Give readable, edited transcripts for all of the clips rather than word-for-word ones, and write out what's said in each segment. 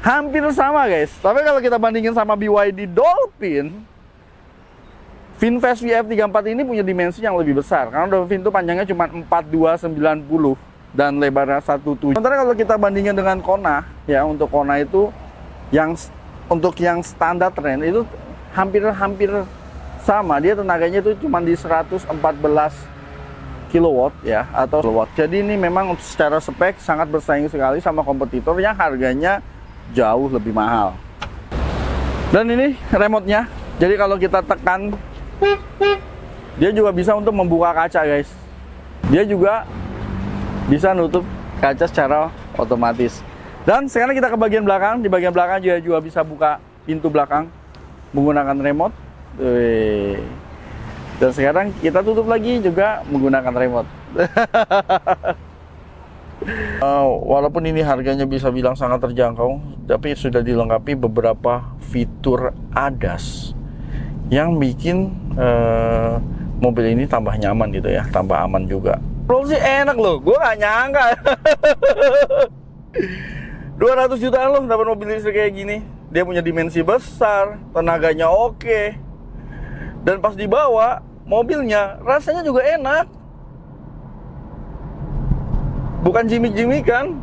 hampir sama guys. Tapi kalau kita bandingin sama BYD Dolphin, VinFast VF34 ini punya dimensi yang lebih besar. Karena Dolphin itu panjangnya cuma 4290 dan lebarnya 17. Sementara kalau kita bandingin dengan Kona, ya untuk Kona itu untuk yang standar trend itu hampir sama. Dia tenaganya itu cuma di 114 kilowatt ya atau kilowatt. Jadi ini memang secara spek sangat bersaing sekali sama kompetitor yang harganya jauh lebih mahal. Dan ini remote-nya. Jadi kalau kita tekan, dia juga bisa untuk membuka kaca guys. Dia juga bisa nutup kaca secara otomatis. Dan sekarang kita ke bagian belakang. Di bagian belakang juga bisa buka pintu belakang menggunakan remote. Dan sekarang kita tutup lagi juga menggunakan remote. Walaupun ini harganya bisa bilang sangat terjangkau, tapi sudah dilengkapi beberapa fitur ADAS yang bikin mobil ini tambah nyaman gitu ya, tambah aman juga. Kalau sih enak loh, gue gak nyangka 200 jutaan loh dapat mobil listrik kayak gini. Dia punya dimensi besar, tenaganya oke, dan pas dibawa mobilnya rasanya juga enak, bukan jimik-jimik kan.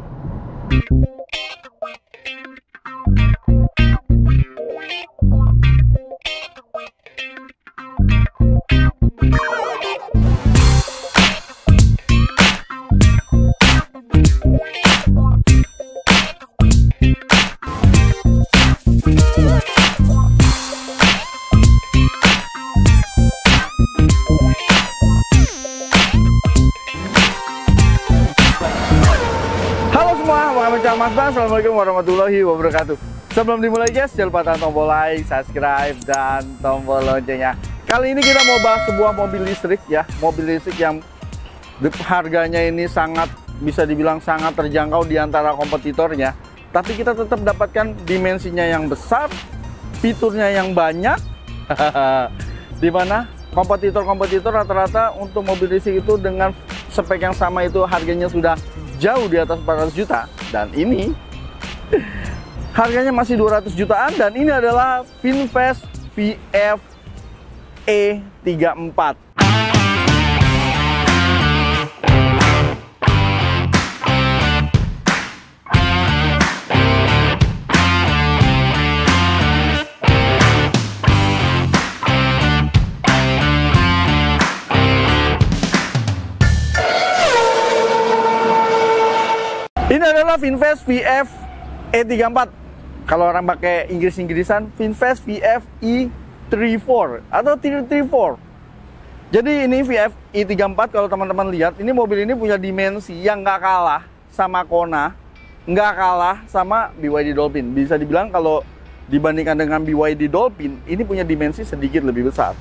Mas Bang, assalamualaikum warahmatullahi wabarakatuh. Sebelum dimulai guys, jangan lupa tekan tombol like, subscribe, dan tombol loncengnya. Kali ini kita mau bahas sebuah mobil listrik ya, mobil listrik yang harganya ini sangat bisa dibilang sangat terjangkau di antara kompetitornya. Tapi kita tetap dapatkan dimensinya yang besar, fiturnya yang banyak. Dimana kompetitor rata-rata untuk mobil listrik itu dengan spek yang sama itu harganya sudah jauh di atas 400 juta. Dan ini harganya masih 200 jutaan. Dan ini adalah VinFast VF E34. Ini adalah VinFast VF E34. Kalau orang pakai Inggris-Inggrisan, VinFast VF E34 atau 334. Jadi ini VF E34, kalau teman-teman lihat, ini mobil ini punya dimensi yang nggak kalah sama Kona, nggak kalah sama BYD Dolphin. Bisa dibilang kalau dibandingkan dengan BYD Dolphin, ini punya dimensi sedikit lebih besar.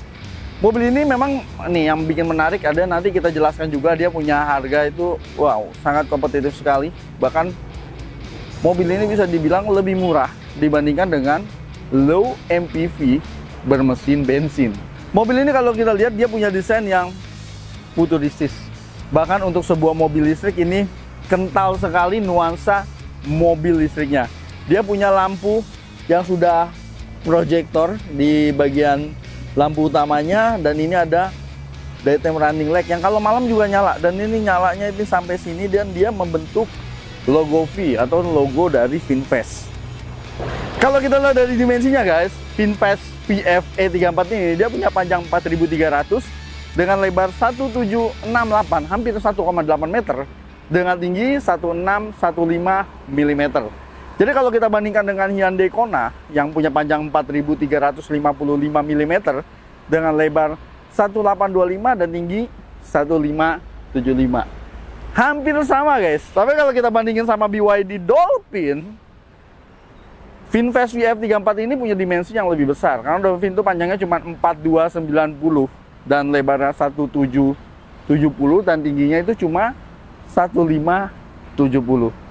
Mobil ini memang nih yang bikin menarik ada, nanti kita jelaskan juga, dia punya harga itu wow sangat kompetitif sekali. Bahkan mobil ini bisa dibilang lebih murah dibandingkan dengan low MPV bermesin bensin. Mobil ini kalau kita lihat dia punya desain yang futuristis. Bahkan untuk sebuah mobil listrik ini kental sekali nuansa mobil listriknya. Dia punya lampu yang sudah proyektor di bagian lampu utamanya, dan ini ada daytime running light yang kalau malam juga nyala, dan ini nyalanya itu sampai sini dan dia membentuk logo V atau logo dari VinFast. Kalau kita lihat dari dimensinya guys, VinFast VF E34 ini dia punya panjang 4300 dengan lebar 1768 hampir 1,8 meter dengan tinggi 1615 mm. Jadi kalau kita bandingkan dengan Hyundai Kona yang punya panjang 4355 mm dengan lebar 1825 dan tinggi 1575. Hampir sama guys. Tapi kalau kita bandingin sama BYD Dolphin, VinFast VF34 ini punya dimensi yang lebih besar. Karena Dolphin itu panjangnya cuma 4290 dan lebarnya 1770 dan tingginya itu cuma 1570.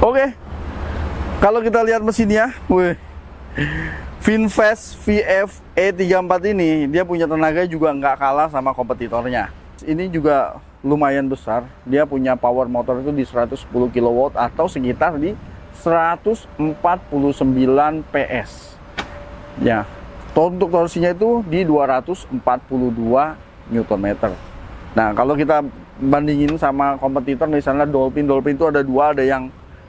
Oke, kalau kita lihat mesinnya, VinFast VF E34 ini dia punya tenaga juga nggak kalah sama kompetitornya. Ini juga lumayan besar. Dia punya power motor itu di 110 kW atau sekitar di 149 PS. Ya, untuk torsinya itu di 242 Nm. Nah, kalau kita bandingin sama kompetitor misalnya Dolphin itu ada dua, ada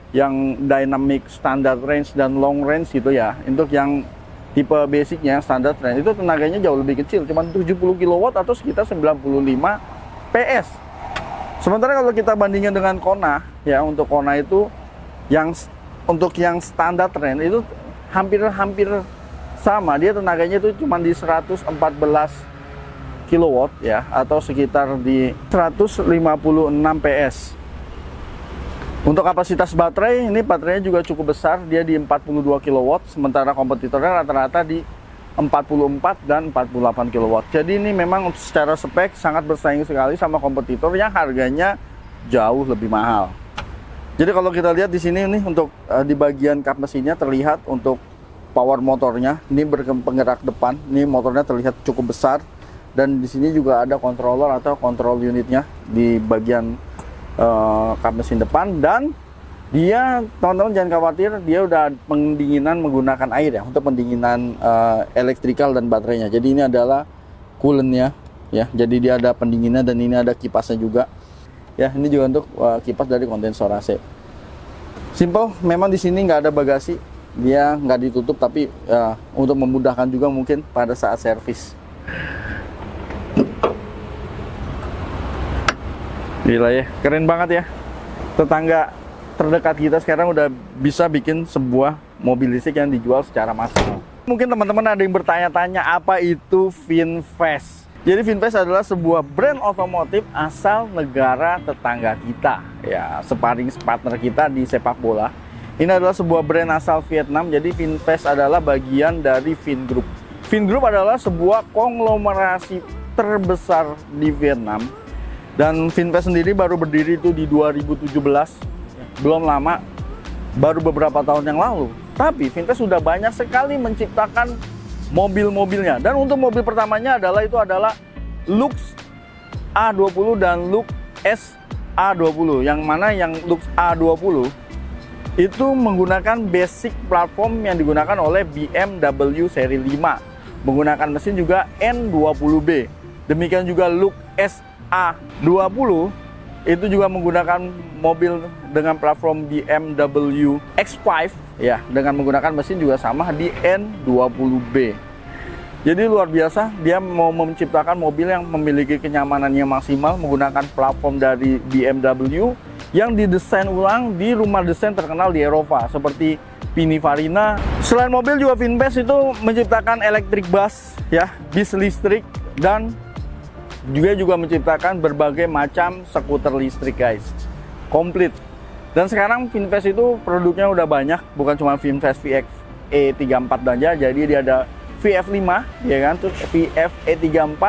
yang dynamic standard range dan long range gitu ya. Untuk yang tipe basicnya standard range itu tenaganya jauh lebih kecil, cuma 70 kW atau sekitar 95 PS. Sementara kalau kita bandingkan dengan Kona ya, untuk Kona itu untuk yang standard range itu hampir sama, dia tenaganya itu cuma di 114 kW ya, atau sekitar di 156 PS. Untuk kapasitas baterai, ini baterainya juga cukup besar, dia di 42 kW, sementara kompetitornya rata-rata di 44 dan 48 kW. Jadi ini memang secara spek sangat bersaing sekali sama kompetitor yang harganya jauh lebih mahal. Jadi kalau kita lihat di sini nih, untuk di bagian kap mesinnya terlihat untuk power motornya, ini berpenggerak depan, ini motornya terlihat cukup besar, dan di sini juga ada controller atau control unitnya di bagian kap mesin depan. Dan dia, teman-teman jangan khawatir, dia udah pendinginan menggunakan air ya, untuk pendinginan elektrikal dan baterainya. Jadi ini adalah coolant-nya ya, jadi dia ada pendinginnya, dan ini ada kipasnya juga ya. Ini juga untuk kipas dari kondensor AC. Simple, memang di sini nggak ada bagasi, dia nggak ditutup, tapi untuk memudahkan juga mungkin pada saat servis. Gila ya, keren banget ya. Tetangga terdekat kita sekarang udah bisa bikin sebuah mobil listrik yang dijual secara massal. Mungkin teman-teman ada yang bertanya-tanya, apa itu VinFast? Jadi VinFast adalah sebuah brand otomotif asal negara tetangga kita ya, sparring partner kita di sepak bola. Ini adalah sebuah brand asal Vietnam. Jadi VinFast adalah bagian dari Vingroup. Vingroup adalah sebuah konglomerasi terbesar di Vietnam. Dan VinFast sendiri baru berdiri itu di 2017, belum lama, baru beberapa tahun yang lalu. Tapi VinFast sudah banyak sekali menciptakan mobil-mobilnya. Dan untuk mobil pertamanya adalah Lux A20 dan Lux SA20. Yang mana yang Lux A20 itu menggunakan basic platform yang digunakan oleh BMW seri 5, menggunakan mesin juga N20B. Demikian juga Lux SA20 itu juga menggunakan mobil dengan platform BMW X5 ya, dengan menggunakan mesin juga sama di N20B. Jadi luar biasa, dia mau menciptakan mobil yang memiliki kenyamanan yang maksimal menggunakan platform dari BMW yang didesain ulang di rumah desain terkenal di Eropa seperti Pininfarina. Selain mobil juga VinFast itu menciptakan electric bus ya, bis listrik, dan juga menciptakan berbagai macam skuter listrik guys, komplit. Dan sekarang VinFast itu produknya udah banyak, bukan cuma VinFast VF E34 aja. Jadi dia ada VF5 ya kan, terus VF E34,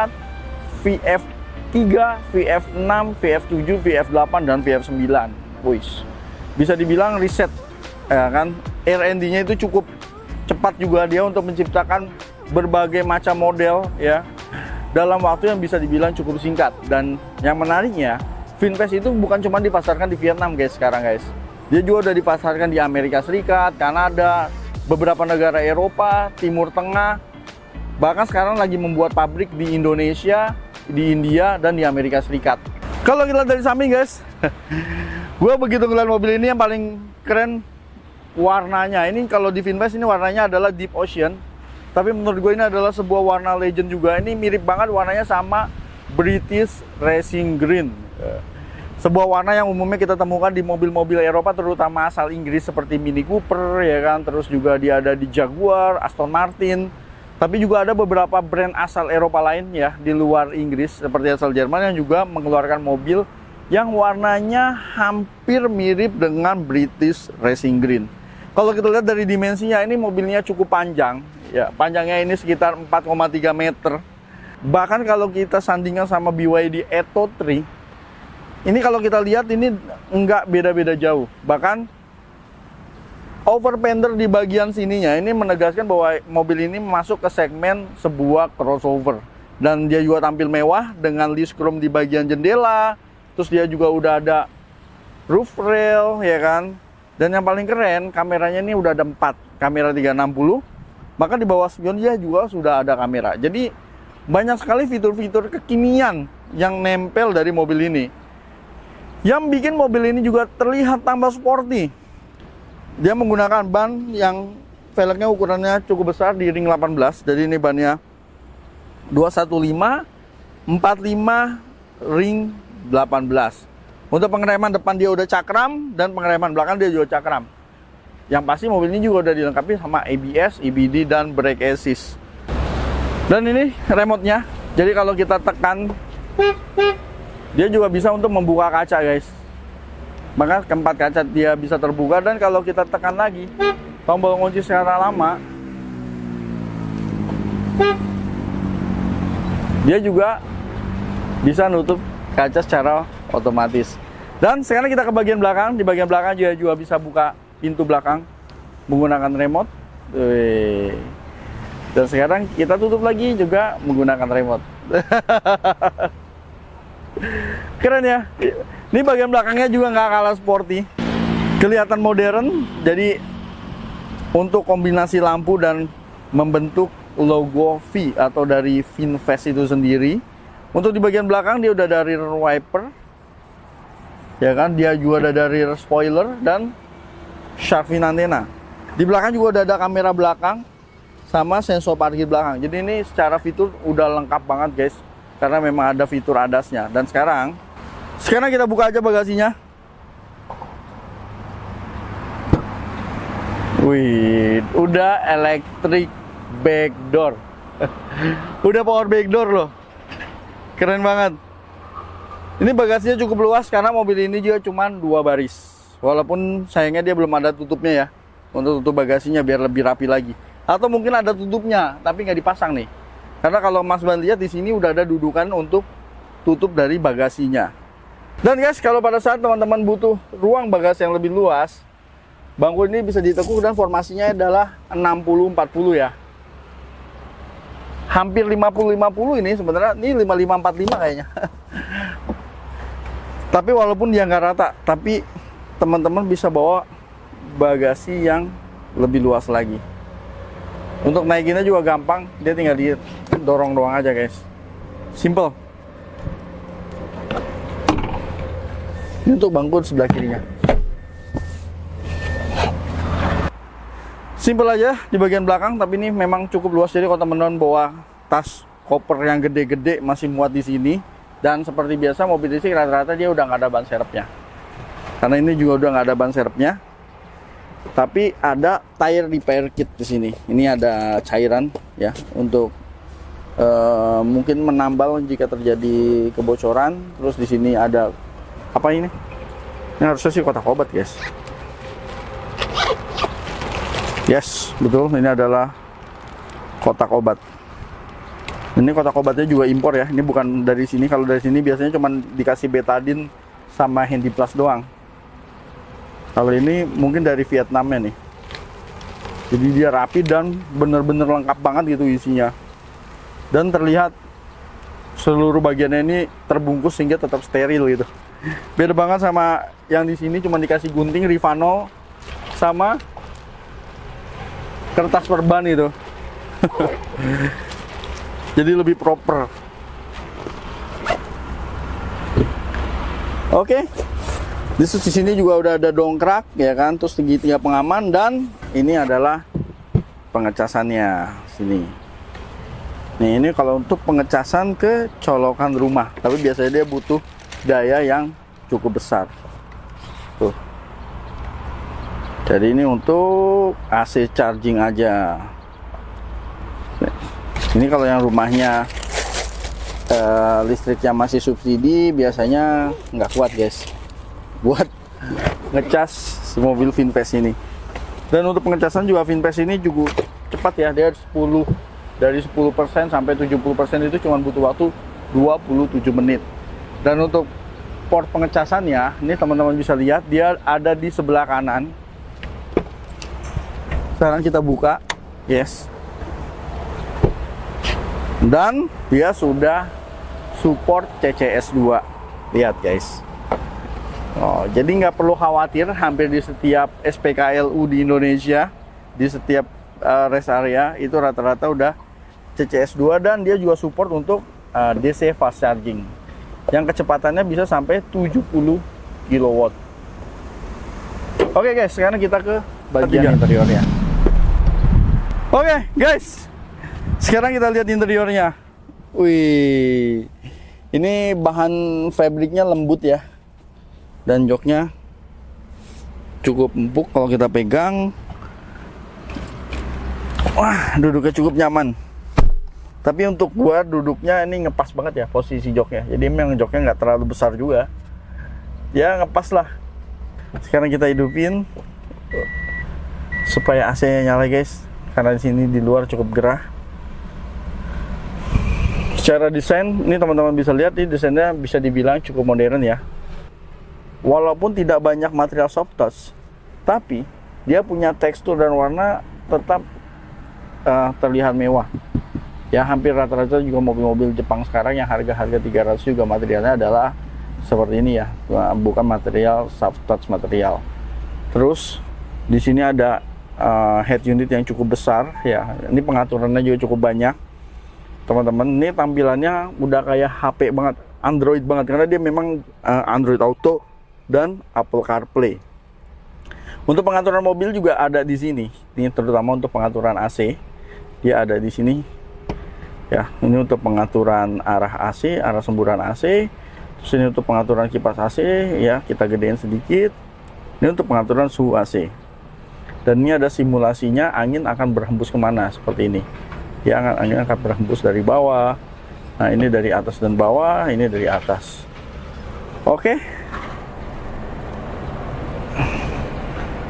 VF3, VF6, VF7, VF8 dan VF9. Wis, bisa dibilang riset ya kan, R&D-nya itu cukup cepat juga dia untuk menciptakan berbagai macam model ya, dalam waktu yang bisa dibilang cukup singkat. Dan yang menariknya, VinFast itu bukan cuma dipasarkan di Vietnam guys sekarang guys. Dia juga udah dipasarkan di Amerika Serikat, Kanada, beberapa negara Eropa, Timur Tengah. Bahkan sekarang lagi membuat pabrik di Indonesia, di India, dan di Amerika Serikat. Kalau kita lihat dari samping guys, gue begitu ngeliat mobil ini yang paling keren warnanya. Ini kalau di VinFast ini warnanya adalah Deep Ocean. Tapi menurut gue ini adalah sebuah warna legend juga. Ini mirip banget warnanya sama British Racing Green. Sebuah warna yang umumnya kita temukan di mobil-mobil Eropa, terutama asal Inggris seperti Mini Cooper ya kan. Terus juga dia ada di Jaguar, Aston Martin. Tapi juga ada beberapa brand asal Eropa lain ya, di luar Inggris seperti asal Jerman yang juga mengeluarkan mobil yang warnanya hampir mirip dengan British Racing Green. Kalau kita lihat dari dimensinya, ini mobilnya cukup panjang. Ya, panjangnya ini sekitar 4,3 meter. Bahkan kalau kita sandingkan sama BYD Atto 3, ini kalau kita lihat ini enggak beda-beda jauh. Bahkan over fender di bagian sininya ini menegaskan bahwa mobil ini masuk ke segmen sebuah crossover. Dan dia juga tampil mewah dengan list chrome di bagian jendela. Terus dia juga udah ada roof rail, ya kan. Dan yang paling keren, kameranya ini udah ada 4 kamera 360. Maka di bawah spion dia juga sudah ada kamera. Jadi banyak sekali fitur-fitur kekinian yang nempel dari mobil ini, yang bikin mobil ini juga terlihat tambah sporty. Dia menggunakan ban yang velgnya ukurannya cukup besar di ring 18. Jadi ini bannya 215 45 ring 18. Untuk pengereman depan dia udah cakram, dan pengereman belakang dia juga cakram. Yang pasti mobil ini juga udah dilengkapi sama ABS, EBD, dan brake assist. Dan ini remote-nya. Jadi kalau kita tekan, dia juga bisa untuk membuka kaca, guys. Maka keempat kaca dia bisa terbuka. Dan kalau kita tekan lagi tombol kunci secara lama, dia juga bisa nutup kaca secara otomatis. Dan sekarang kita ke bagian belakang. Di bagian belakang juga bisa buka pintu belakang menggunakan remote. Dan sekarang kita tutup lagi juga menggunakan remote. Keren ya. Ini bagian belakangnya juga nggak kalah sporty, kelihatan modern. Jadi untuk kombinasi lampu dan membentuk logo V atau dari VinFast itu sendiri. Untuk di bagian belakang dia udah ada rear wiper, ya kan. Dia juga ada rear spoiler dan shark fin antena. Di belakang juga udah ada kamera belakang sama sensor parkir belakang. Jadi ini secara fitur udah lengkap banget, guys, karena memang ada fitur ADAS-nya. Dan sekarang kita buka aja bagasinya. Wih, udah electric back door. Udah power back door loh. Keren banget. Ini bagasinya cukup luas karena mobil ini juga cuma 2 baris. Walaupun sayangnya dia belum ada tutupnya ya, untuk tutup bagasinya biar lebih rapi lagi. Atau mungkin ada tutupnya tapi nggak dipasang nih. Karena kalau Mas Ban lihat di sini udah ada dudukan untuk tutup dari bagasinya. Dan guys, kalau pada saat teman-teman butuh ruang bagasi yang lebih luas, bangku ini bisa ditekuk dan formasinya adalah 60-40 ya. Hampir 50-50 ini sebenarnya, ini 55-45 kayaknya. Tapi walaupun dia nggak rata, tapi teman-teman bisa bawa bagasi yang lebih luas lagi. Untuk naikinnya juga gampang, dia tinggal didorong doang aja, guys. Simple. Ini untuk bangku sebelah kirinya. Simple aja di bagian belakang, tapi ini memang cukup luas. Jadi kalau teman-teman bawa tas koper yang gede-gede masih muat di sini. Dan seperti biasa mobil ini rata-rata dia udah nggak ada ban serepnya. Karena ini juga udah nggak ada ban serepnya. Tapi ada tire repair kit di sini. Ini ada cairan ya untuk mungkin menambal jika terjadi kebocoran. Terus di sini ada apa ini? Ini harusnya sih kotak obat, guys. Yes, betul. Ini adalah kotak obat. Ini kotak obatnya juga impor ya. Ini bukan dari sini. Kalau dari sini biasanya cuma dikasih betadine sama Handy Plus doang. Kalau ini mungkin dari Vietnamnya nih. Jadi dia rapi dan bener-bener lengkap banget gitu isinya. Dan terlihat seluruh bagiannya ini terbungkus sehingga tetap steril gitu. Beda banget sama yang di sini cuma dikasih gunting Rivano sama kertas perban itu. Jadi lebih proper. Oke. Di sini juga udah ada dongkrak ya kan, terus segitiga pengaman, dan ini adalah pengecasannya sini. Nih, ini kalau untuk pengecasan ke colokan rumah, tapi biasanya dia butuh daya yang cukup besar. Tuh. Jadi ini untuk AC charging aja. Ini kalau yang rumahnya listriknya masih subsidi, biasanya nggak kuat, guys, buat ngecas mobil VinFast ini. Dan untuk pengecasan juga VinFast ini juga cepat ya. Dia dari 10% sampai 70% itu cuma butuh waktu 27 menit. Dan untuk port pengecasannya, ini teman-teman bisa lihat dia ada di sebelah kanan. Sekarang kita buka, yes. Dan dia sudah support CCS2. Lihat guys. Oh, jadi nggak perlu khawatir, hampir di setiap SPKLU di Indonesia, di setiap rest area itu rata-rata udah CCS2, dan dia juga support untuk DC fast charging yang kecepatannya bisa sampai 70 kW. Oke guys, sekarang kita ke bagian interiornya. Oke guys, sekarang kita lihat interiornya. Wih, ini bahan fabriknya lembut ya, dan joknya cukup empuk kalau kita pegang. Wah, duduknya cukup nyaman. Tapi untuk gua duduknya ini ngepas banget ya posisi joknya. Jadi memang joknya nggak terlalu besar juga. Ya ngepas lah. Sekarang kita hidupin supaya AC-nya nyala guys. Karena di sini di luar cukup gerah. Secara desain, ini teman-teman bisa lihat, ini desainnya bisa dibilang cukup modern ya. Walaupun tidak banyak material soft touch, tapi dia punya tekstur dan warna tetap terlihat mewah. Ya hampir rata-rata juga mobil-mobil Jepang sekarang yang harga-harga 300 juga materialnya adalah seperti ini ya, bukan material soft touch material. Terus di sini ada head unit yang cukup besar ya. Ini pengaturannya juga cukup banyak. Teman-teman, ini tampilannya udah kayak HP banget, Android banget, karena dia memang Android Auto dan Apple CarPlay. Untuk pengaturan mobil juga ada di sini. Ini terutama untuk pengaturan AC. Dia ada di sini. Ya, ini untuk pengaturan arah AC, arah semburan AC. Terus ini untuk pengaturan kipas AC, ya kita gedein sedikit. Ini untuk pengaturan suhu AC. Dan ini ada simulasinya, angin akan berhembus kemana seperti ini. Ya, angin akan berhembus dari bawah. Nah, ini dari atas dan bawah, ini dari atas. Oke.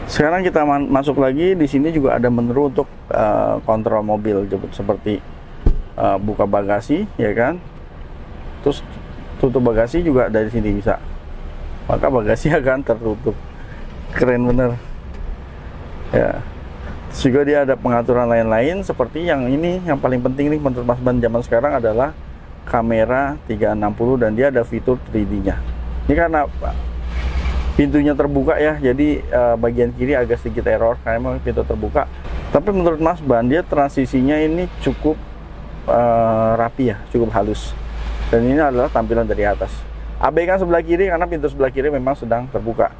Sekarang kita masuk lagi. Di sini juga ada menu untuk kontrol mobil, seperti buka bagasi, ya kan? Terus tutup bagasi juga dari sini bisa. Maka bagasi akan tertutup. Keren bener. Ya. Terus juga dia ada pengaturan lain-lain seperti yang ini, yang paling penting nih menurut Mas Ban zaman sekarang adalah kamera 360, dan dia ada fitur 3D-nya. Ini karena pintunya terbuka ya, jadi bagian kiri agak sedikit error karena memang pintu terbuka. Tapi menurut Mas Ban, dia transisinya ini cukup rapi ya, cukup halus. Dan ini adalah tampilan dari atas. Abaikan sebelah kiri karena pintu sebelah kiri memang sedang terbuka.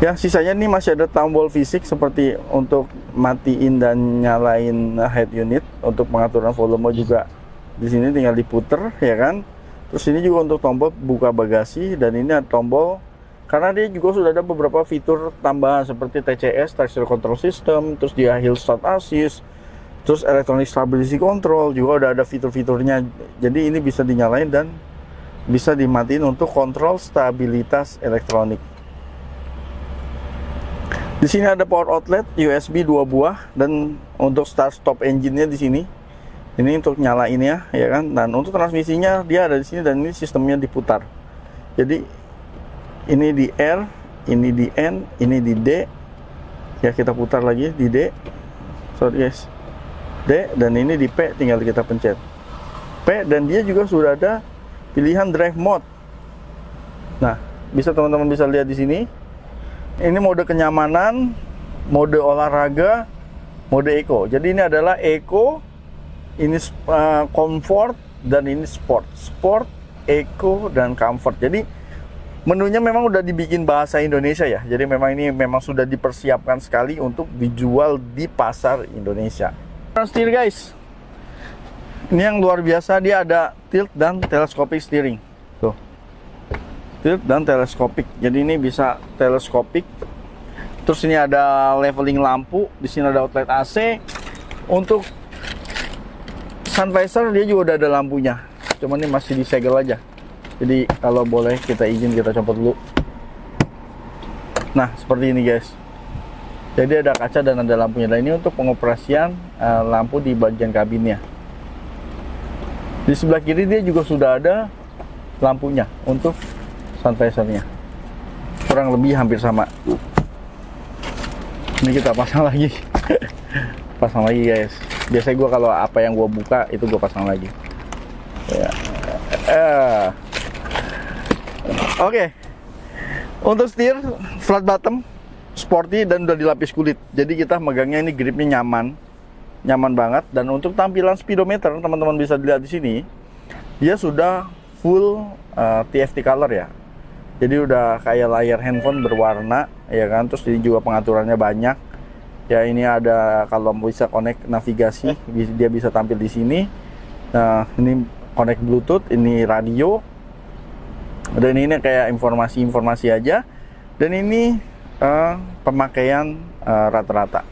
Ya, sisanya ini masih ada tombol fisik seperti untuk matiin dan nyalain head unit. Untuk pengaturan volume juga di sini tinggal diputer, ya kan. Terus ini juga untuk tombol buka bagasi, dan ini ada tombol karena dia juga sudah ada beberapa fitur tambahan seperti TCS, Traction Control System, terus dia Hill Start Assist, terus Electronic Stability Control, juga udah ada fitur-fiturnya. Jadi ini bisa dinyalain dan bisa dimatiin untuk kontrol stabilitas elektronik. Di sini ada power outlet USB 2 buah, dan untuk start stop engine-nya di sini. Ini untuk nyalainnya, ya kan. Dan untuk transmisinya dia ada di sini, dan ini sistemnya diputar. Jadi ini di R, ini di N, ini di D. Ya, kita putar lagi di D. Sorry guys. D, dan ini di P, tinggal kita pencet P, dan dia juga sudah ada pilihan drive mode. Nah, bisa teman-teman bisa lihat di sini. Ini mode kenyamanan, mode olahraga, mode eco. Jadi ini adalah eco, ini comfort, dan ini sport. Sport, eco, dan comfort. Jadi menunya memang udah dibikin bahasa Indonesia ya. Jadi memang ini memang sudah dipersiapkan sekali untuk dijual di pasar Indonesia. Setir guys, ini yang luar biasa, dia ada tilt dan telescopic steering. Tuh, tilt dan telescopic. Jadi ini bisa telescopic. Terus ini ada leveling lampu. Di sini ada outlet AC. Untuk sun visor dia juga udah ada lampunya. Cuman ini masih disegel aja. Jadi kalau boleh kita izin, kita copot dulu. Nah, seperti ini guys. Jadi ada kaca dan ada lampunya. Dan ini untuk pengoperasian lampu di bagian kabinnya. Di sebelah kiri dia juga sudah ada lampunya untuk sun visornya. Kurang lebih hampir sama. Ini kita pasang lagi. Pasang lagi guys. Biasanya gue kalau apa yang gue buka itu gue pasang lagi. Ya. Oke. Untuk setir flat bottom, sporty dan udah dilapis kulit. Jadi kita megangnya ini gripnya nyaman banget. Dan untuk tampilan speedometer teman-teman bisa dilihat di sini, dia sudah full TFT color ya. Jadi udah kayak layar handphone berwarna ya kan. Terus ini juga pengaturannya banyak. Ya ini ada kalau bisa connect navigasi, dia bisa tampil di sini. Nah ini connect Bluetooth, ini radio. Dan ini kayak informasi aja. Dan ini pemakaian rata-rata.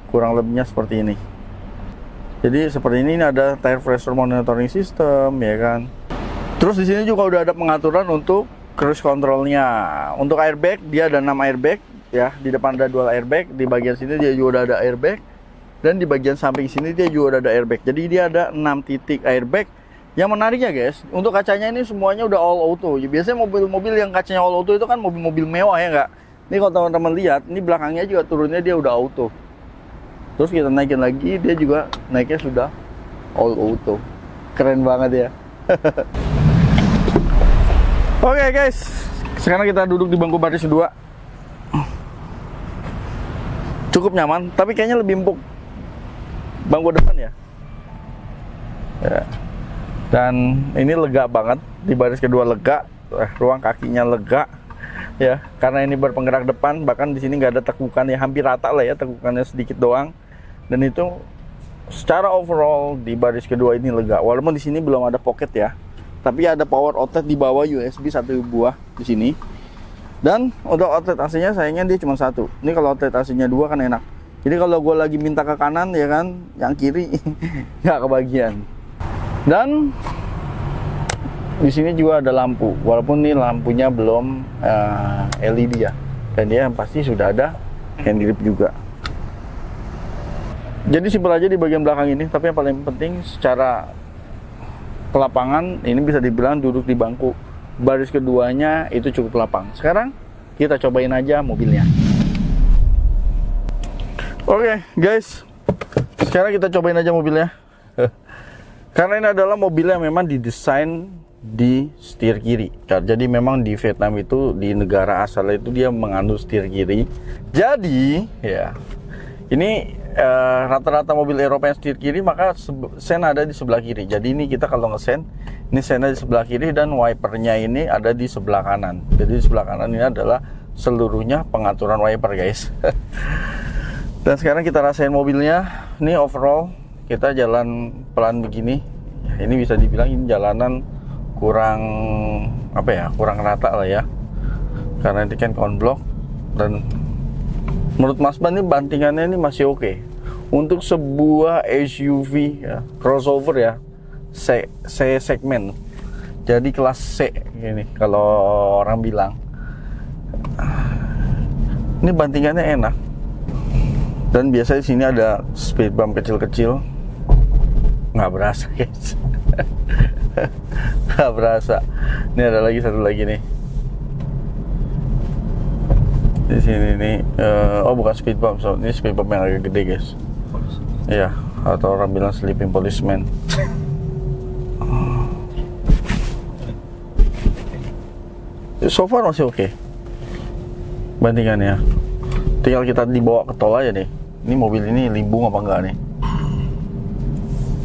Kurang lebihnya seperti ini. Jadi seperti ini ada tire pressure monitoring system ya kan. Terus di sini juga udah ada pengaturan untuk cruise controlnya. Untuk airbag dia ada 6 airbag. Ya, di depan ada dual airbag, di bagian sini dia juga udah ada airbag, dan di bagian samping sini dia juga udah ada airbag. Jadi dia ada 6 titik airbag. Yang menariknya guys, untuk kacanya ini semuanya udah all auto. Biasanya mobil-mobil yang kacanya all auto itu kan mobil-mobil mewah ya nggak? Ini kalau teman-teman lihat, ini belakangnya juga turunnya dia udah auto. Terus kita naikin lagi, dia juga naiknya sudah all auto. Keren banget ya. Oke guys, sekarang kita duduk di bangku baris kedua. Cukup nyaman, tapi kayaknya lebih empuk bangku depan ya. Dan ini lega banget, di baris kedua lega, ruang kakinya lega ya, karena ini berpenggerak depan. Bahkan di sini nggak ada tekukan ya, hampir rata lah ya, tekukannya sedikit doang. Dan itu secara overall di baris kedua ini lega. Walaupun di sini belum ada pocket ya, tapi ada power outlet di bawah, USB 1 buah di sini. Dan untuk outlet AC-nya sayangnya dia cuma 1. Ini kalau outlet AC-nya 2 kan enak. Jadi kalau gue lagi minta ke kanan ya kan, yang kiri nggak kebagian. Dan di sini juga ada lampu, walaupun ini lampunya belum LED ya. Dan dia pasti sudah ada hand grip juga. Jadi simpel aja di bagian belakang ini. Tapi yang paling penting secara kelapangan ini bisa dibilang duduk di bangku baris keduanya itu cukup lapang. Sekarang kita cobain aja mobilnya. Oke guys, sekarang kita cobain aja mobilnya. Karena ini adalah mobil yang memang didesain di setir kiri. Jadi memang di Vietnam itu, di negara asal itu dia menganut setir kiri. Jadi ya ini rata-rata mobil Eropa yang setir kiri, maka sen ada di sebelah kiri. Jadi ini kita kalau ngesen, ini sennya di sebelah kiri dan wipernya ini ada di sebelah kanan. Jadi di sebelah kanan ini adalah seluruhnya pengaturan wiper guys. Dan sekarang kita rasain mobilnya. Ini overall kita jalan pelan begini. Ini bisa dibilang ini jalanan kurang apa ya, kurang rata lah ya. Karena ini kan konblok. Dan menurut Mas Ban ini bantingannya ini masih oke. Untuk sebuah SUV ya, crossover ya, C segmen. Jadi kelas C ini kalau orang bilang. Ini bantingannya enak. Dan biasanya di sini ada speed bump kecil-kecil. Nggak berasa guys. Nggak berasa. Ini ada lagi satu lagi nih. Di sini nih, oh bukan speed bump, so ini speed bump yang agak gede guys. Iya, atau orang bilang sleeping policeman. So far masih oke bandingannya. Tinggal kita dibawa ke tol aja nih. Ini mobil ini limbung apa enggak nih?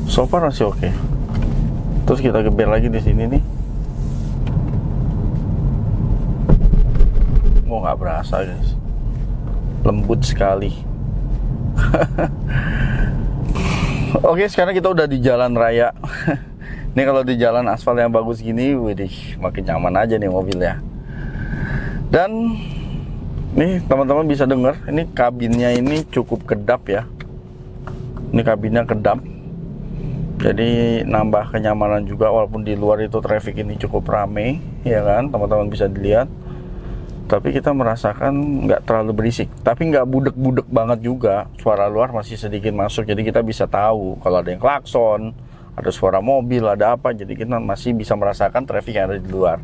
So far masih oke. Terus kita geber lagi di sini nih. Oh nggak berasa guys, lembut sekali. Oke, sekarang kita udah di jalan raya. Ini kalau di jalan aspal yang bagus gini, widih, makin nyaman aja nih mobilnya. Dan nih teman-teman bisa dengar, ini kabinnya ini cukup kedap ya. Ini kabinnya kedap. Jadi nambah kenyamanan juga, walaupun di luar itu traffic ini cukup rame, ya kan, teman-teman bisa dilihat. Tapi kita merasakan nggak terlalu berisik, tapi nggak budek-budek banget juga. Suara luar masih sedikit masuk, jadi kita bisa tahu kalau ada yang klakson, ada suara mobil, ada apa. Jadi kita masih bisa merasakan traffic yang ada di luar.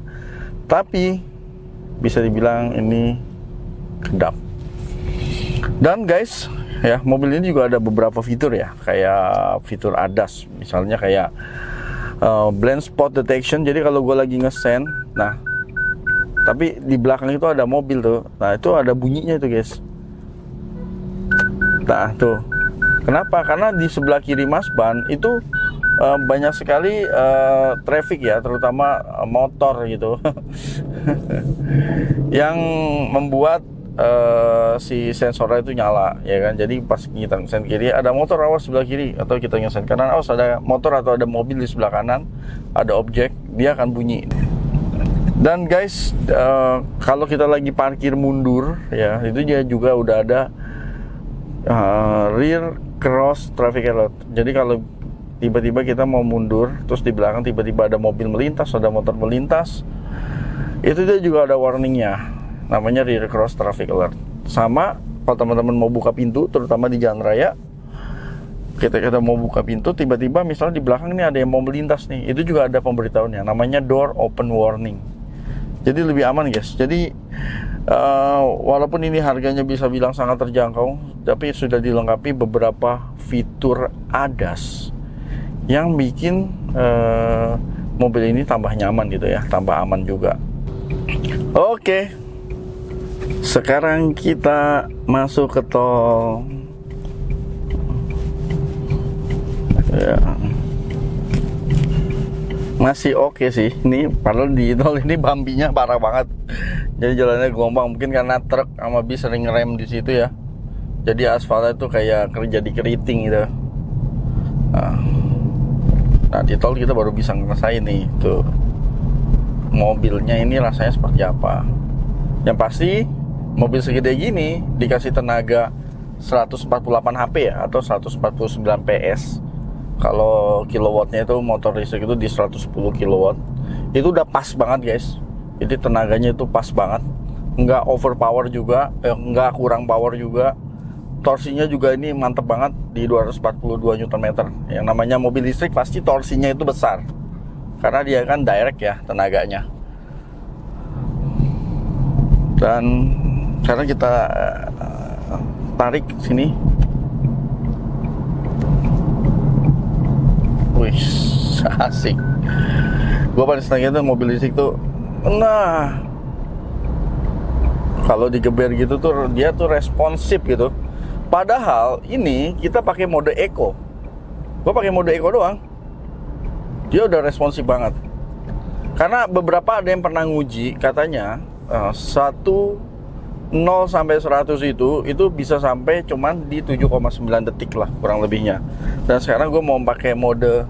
Tapi bisa dibilang ini kedap. Dan guys, Ya, mobil ini juga ada beberapa fitur ya, kayak fitur ADAS, misalnya kayak blind spot detection. Jadi kalau gue lagi ngesen, nah tapi di belakang itu ada mobil tuh, nah itu ada bunyinya tuh guys. Nah tuh, kenapa? Karena di sebelah kiri Mas Ban itu banyak sekali traffic ya, terutama motor gitu, yang membuat si sensornya itu nyala ya kan. Jadi pas kita ngesen kiri ada motor, awas sebelah kiri, atau kita ngesen kanan, awas ada motor atau ada mobil di sebelah kanan, ada objek, dia akan bunyi. Dan guys, kalau kita lagi parkir mundur ya, itu dia juga udah ada rear cross traffic alert. Jadi kalau tiba-tiba kita mau mundur, terus di belakang tiba-tiba ada mobil melintas, ada motor melintas, itu dia juga ada warningnya, namanya rear cross traffic alert. Sama kalau teman-teman mau buka pintu, terutama di jalan raya, kita mau buka pintu, tiba-tiba misalnya di belakang ini ada yang mau melintas nih, itu juga ada pemberitahuannya, namanya door open warning. Jadi lebih aman guys. Jadi walaupun ini harganya bisa bilang sangat terjangkau, tapi sudah dilengkapi beberapa fitur ADAS yang bikin mobil ini tambah nyaman gitu ya, tambah aman juga. Oke, sekarang kita masuk ke tol ya. Masih oke sih, ini padahal di tol ini bambinya parah banget. Jadi jalannya gelombang, mungkin karena truk sama bis sering ngerem di situ ya. Jadi aspalnya tuh kayak jadi keriting gitu. Nah di tol kita baru bisa ngerasain nih tuh mobilnya ini rasanya seperti apa. Yang pasti mobil segede gini dikasih tenaga 148 HP ya, atau 149 PS. Kalau kilowattnya itu motor listrik itu di 110 kilowatt, itu udah pas banget guys. Jadi tenaganya itu pas banget, nggak overpower juga, nggak kurang power juga. Torsinya juga ini mantep banget di 242 Nm. Yang namanya mobil listrik pasti torsinya itu besar, karena dia kan direct ya tenaganya. Dan sekarang kita tarik sini. Wih, asik. Gue paling senangnya tuh mobil listrik tuh, nah kalau digeber gitu tuh dia tuh responsif gitu. Padahal ini kita pakai mode eco. Gue pakai mode eco doang, dia udah responsif banget. Karena beberapa ada yang pernah nguji, katanya 0 sampai 100 itu bisa sampai cuman di 7,9 detik lah kurang lebihnya. Dan sekarang gue mau pakai mode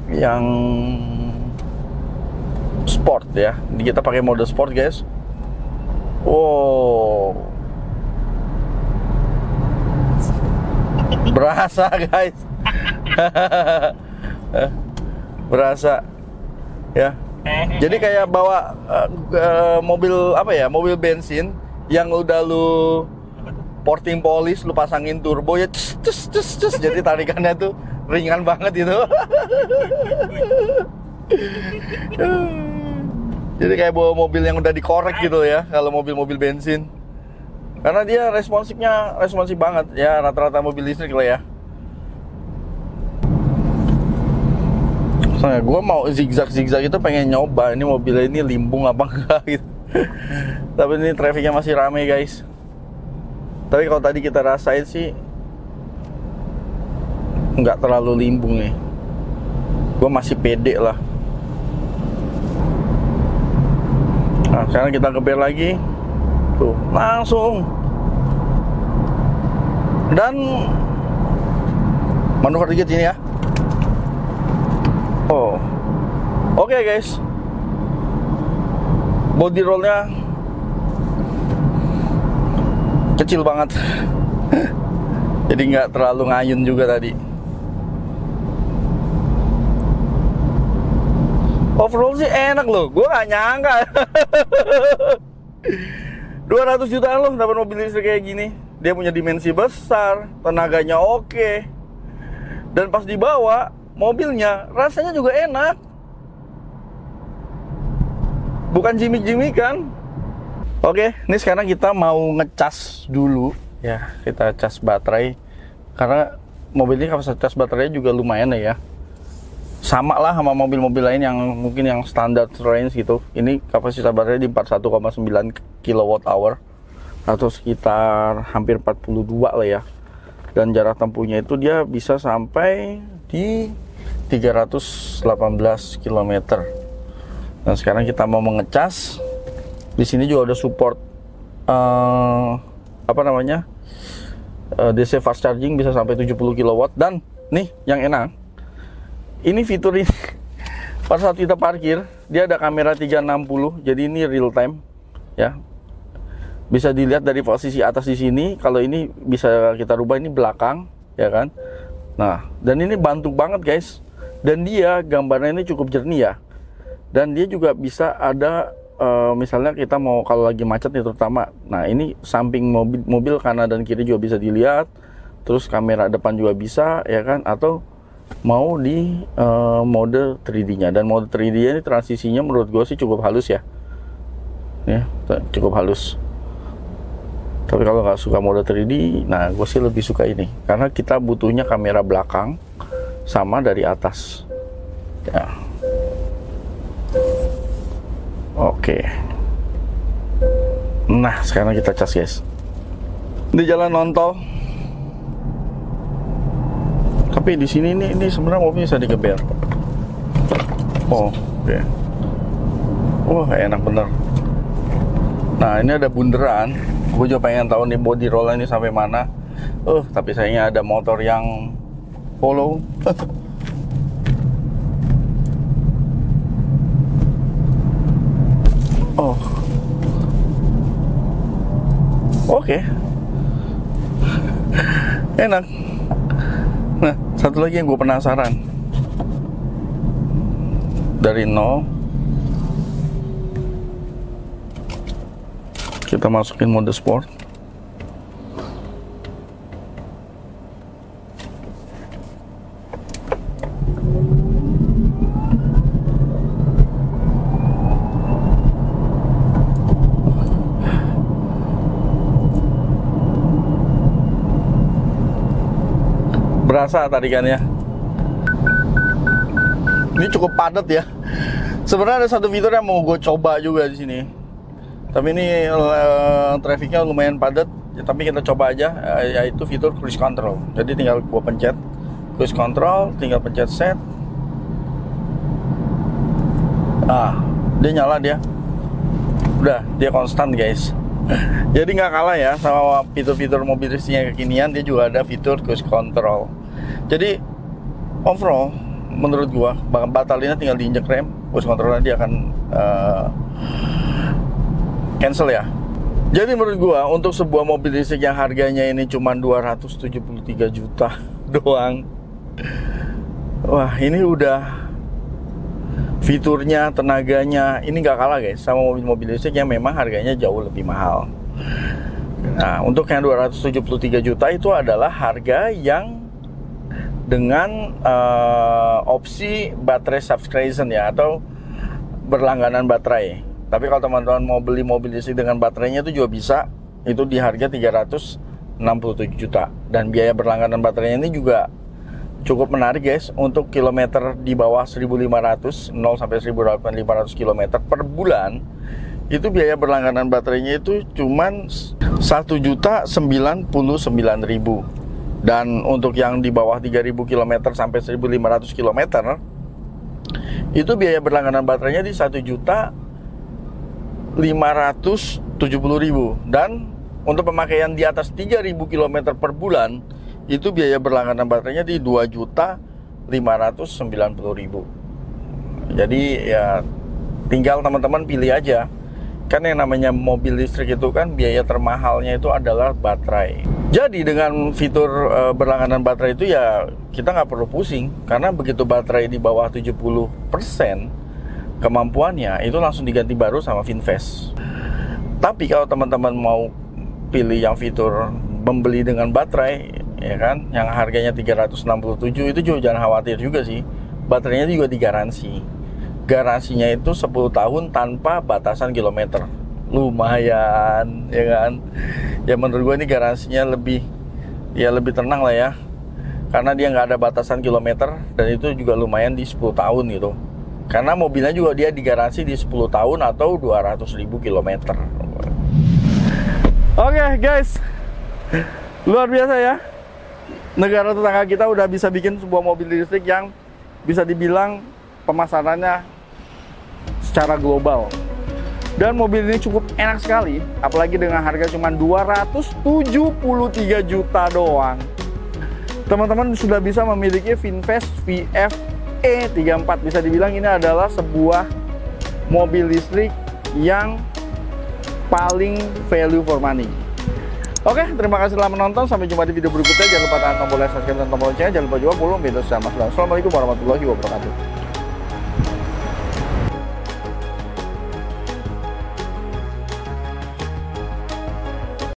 yang sport ya. Kita pakai mode sport guys. Wow, berasa guys. Berasa ya. Jadi kayak bawa mobil apa ya, mobil bensin yang udah lu porting polish, lu pasangin turbo ya, cus, jadi tarikannya tuh ringan banget gitu. Jadi kayak bawa mobil yang udah dikorek gitu ya, kalau mobil-mobil bensin. Karena dia responsif banget ya, rata-rata mobil listrik lah ya. Soalnya gue mau zigzag itu pengen nyoba ini mobilnya ini limbung apa enggak gitu. Tapi ini trafficnya masih rame guys. Tapi kalau tadi kita rasain sih nggak terlalu limbung nih. Gue masih pede lah. Nah sekarang kita geber lagi. Tuh langsung. Dan manuver dikit ini ya. Oh, oke guys. Body rollnya kecil banget. Jadi nggak terlalu ngayun juga tadi. Overall sih enak loh. Gue nggak nyangka 200 jutaan loh dapat mobil listrik kayak gini. Dia punya dimensi besar, tenaganya oke. Dan pas dibawa mobilnya rasanya juga enak, bukan jimik-jimik kan. Oke, ini sekarang kita mau ngecas dulu ya kita cas baterai, karena mobil ini kapasitas baterainya juga lumayan ya. Sama lah sama mobil-mobil lain yang mungkin yang standar range gitu. Ini kapasitas baterai di 41,9 kWh atau sekitar hampir 42 lah ya. Dan jarak tempuhnya itu dia bisa sampai di 318 km. Nah, sekarang kita mau mengecas. Di sini juga ada support DC fast charging bisa sampai 70 kW. Dan nih yang enak, ini fitur ini pada saat kita parkir dia ada kamera 360, jadi ini real time ya, bisa dilihat dari posisi atas di sini. Kalau ini bisa kita rubah, ini belakang ya kan. Nah, dan ini bantu banget guys, dan dia gambarnya ini cukup jernih ya, dan dia juga bisa ada misalnya kita mau kalau lagi macet nih terutama, nah ini samping mobil kanan dan kiri juga bisa dilihat, terus kamera depan juga bisa ya kan, atau mau di mode 3D nya. Dan mode 3D nya ini transisinya menurut gue sih cukup halus ya, cukup halus. Tapi kalau nggak suka mode 3D, nah gue sih lebih suka ini, karena kita butuhnya kamera belakang sama dari atas ya. Oke. Nah, sekarang kita cas guys. Di jalan non-tol. Tapi di sini ini sebenarnya mobilnya bisa digeber. Oh, oke. Wah, enak bener. Nah, ini ada bunderan. Gue juga pengen tahu nih body roll ini sampai mana. Tapi sayangnya ada motor yang follow. Oh, oke. Enak. Nah, satu lagi yang gue penasaran. Dari 0 kita masukin mode sport. Berasa tarikannya. Ini cukup padat ya. Sebenarnya ada satu fitur yang mau gue coba juga di sini. Tapi ini trafficnya lumayan padat. Ya, tapi kita coba aja, yaitu fitur cruise control. Jadi tinggal gue pencet cruise control, tinggal pencet set. Dia nyala dia. Udah, dia konstan guys. Jadi nggak kalah ya sama fitur-fitur mobil listrik yang kekinian, dia juga ada fitur cruise control. Jadi overall menurut gua batalinnya tinggal diinjek rem, cruise controlnya dia akan cancel ya. Jadi menurut gua untuk sebuah mobil listrik yang harganya ini cuma 273 juta doang, wah ini udah fiturnya, tenaganya ini nggak kalah guys sama mobil-mobil listrik yang memang harganya jauh lebih mahal. Nah, untuk yang 273 juta itu adalah harga yang dengan opsi baterai subscription ya, atau berlangganan baterai. Tapi kalau teman-teman mau beli mobil listrik dengan baterainya itu juga bisa, itu di harga 367 juta. Dan biaya berlangganan baterainya ini juga cukup menarik guys. Untuk kilometer di bawah 1.500, 0 sampai 1.500 km per bulan, itu biaya berlangganan baterainya itu cuman 1.099.000. Dan untuk yang di bawah 3.000 km sampai 1.500 km, itu biaya berlangganan baterainya di 1.570.000. Dan untuk pemakaian di atas 3.000 km per bulan, itu biaya berlangganan baterainya di 2.590.000. Jadi ya tinggal teman-teman pilih aja. Kan yang namanya mobil listrik itu kan biaya termahalnya itu adalah baterai. Jadi dengan fitur berlangganan baterai itu ya kita nggak perlu pusing, karena begitu baterai di bawah 70% kemampuannya itu langsung diganti baru sama Finfast. Tapi kalau teman-teman mau pilih yang fitur membeli dengan baterai ya kan, yang harganya 367, itu juga jangan khawatir juga sih. Baterainya juga digaransi. Garansinya itu 10 tahun tanpa batasan kilometer. Lumayan ya kan. Ya menurut gue ini garansinya lebih tenang lah ya, karena dia nggak ada batasan kilometer, dan itu juga lumayan di 10 tahun gitu. Karena mobilnya juga dia digaransi di 10 tahun atau 200.000 kilometer. Oke guys, luar biasa ya. Negara tetangga kita udah bisa bikin sebuah mobil listrik yang bisa dibilang pemasarannya secara global. Dan mobil ini cukup enak sekali, apalagi dengan harga cuma 273 juta doang. Teman-teman sudah bisa memiliki VinFast VF E34. Bisa dibilang ini adalah sebuah mobil listrik yang paling value for money. Oke, terima kasih telah menonton. Sampai jumpa di video berikutnya. Jangan lupa tekan tombol like, subscribe, dan tombol loncengnya. Jangan lupa juga follow media sosial Mas. Assalamualaikum warahmatullahi wabarakatuh.